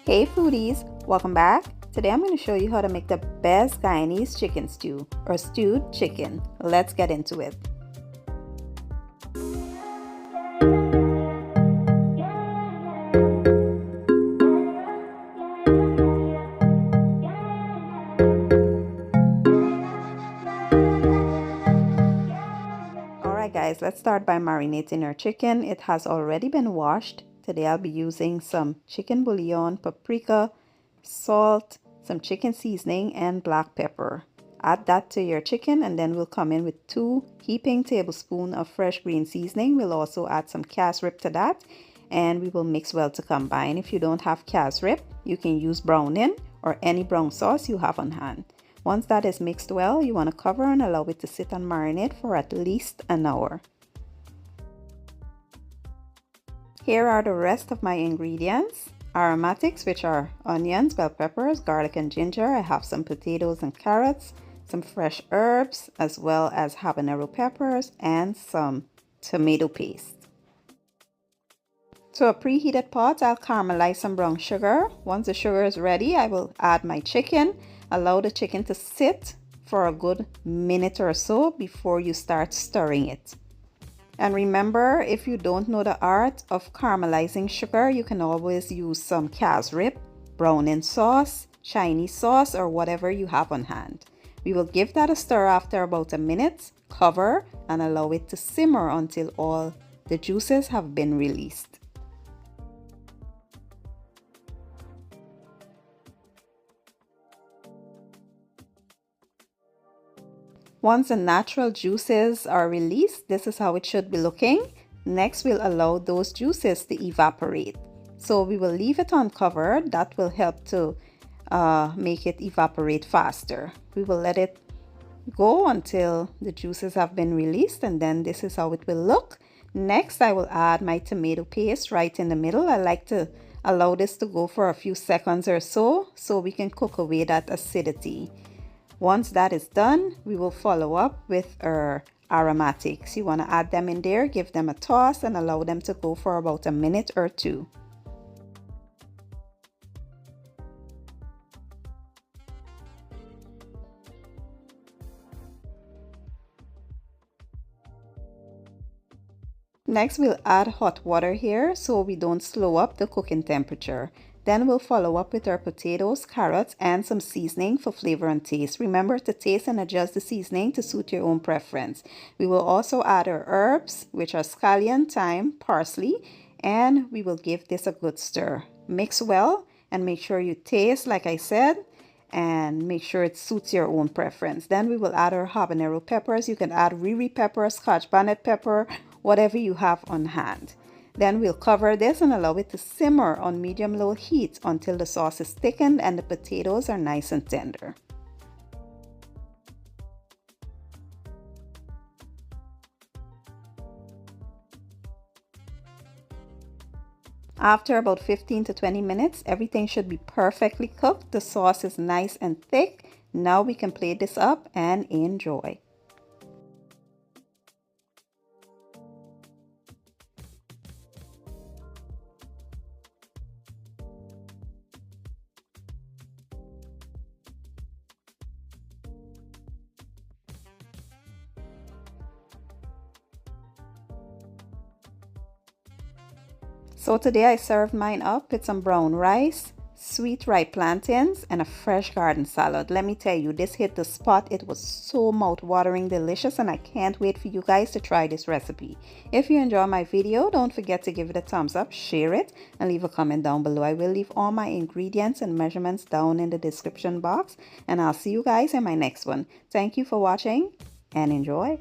Hey foodies, welcome back. Today I'm going to show you how to make the best Guyanese chicken stew or stewed chicken. Let's get into it. Alright guys, let's start by marinating our chicken. It has already been washed. Today I'll be using some chicken bouillon, paprika, salt, some chicken seasoning, and black pepper. Add that to your chicken and then we'll come in with 2 heaping tablespoons of fresh green seasoning. We'll also add some cassareep to that and we will mix well to combine. If you don't have cassareep, you can use browning or any brown sauce you have on hand. Once that is mixed well, you want to cover and allow it to sit and marinate for at least an hour. Here are the rest of my ingredients. Aromatics, which are onions, bell peppers, garlic and ginger. I have some potatoes and carrots, some fresh herbs, as well as habanero peppers and some tomato paste. To a preheated pot, I'll caramelize some brown sugar. Once the sugar is ready, I will add my chicken. Allow the chicken to sit for a good minute or so before you start stirring it. And remember, if you don't know the art of caramelizing sugar, you can always use some cassareep, browning sauce, Chinese sauce, or whatever you have on hand. We will give that a stir after about a minute, cover, and allow it to simmer until all the juices have been released. Once the natural juices are released, this is how it should be looking. Next, we'll allow those juices to evaporate. So we will leave it uncovered. That will help to make it evaporate faster. We will let it go until the juices have been released, and then this is how it will look. Next, I will add my tomato paste right in the middle. I like to allow this to go for a few seconds or so we can cook away that acidity. Once that is done, we will follow up with our aromatics. You want to add them in there, give them a toss, and allow them to go for about a minute or two. Next, we'll add hot water here so we don't slow up the cooking temperature. Then we'll follow up with our potatoes, carrots, and some seasoning for flavor and taste. Remember to taste and adjust the seasoning to suit your own preference. We will also add our herbs, which are scallion, thyme, parsley, and we will give this a good stir. Mix well and make sure you taste, like I said, and make sure it suits your own preference. Then we will add our habanero peppers. You can add riri pepper, scotch bonnet pepper, whatever you have on hand. Then we'll cover this and allow it to simmer on medium-low heat until the sauce is thickened and the potatoes are nice and tender. After about 15 to 20 minutes, everything should be perfectly cooked. The sauce is nice and thick. Now we can plate this up and enjoy. So today I served mine up with some brown rice, sweet ripe plantains, and a fresh garden salad. Let me tell you, this hit the spot. It was so mouth-watering delicious, and I can't wait for you guys to try this recipe. If you enjoy my video, don't forget to give it a thumbs up, share it, and leave a comment down below. I will leave all my ingredients and measurements down in the description box, and I'll see you guys in my next one. Thank you for watching and enjoy.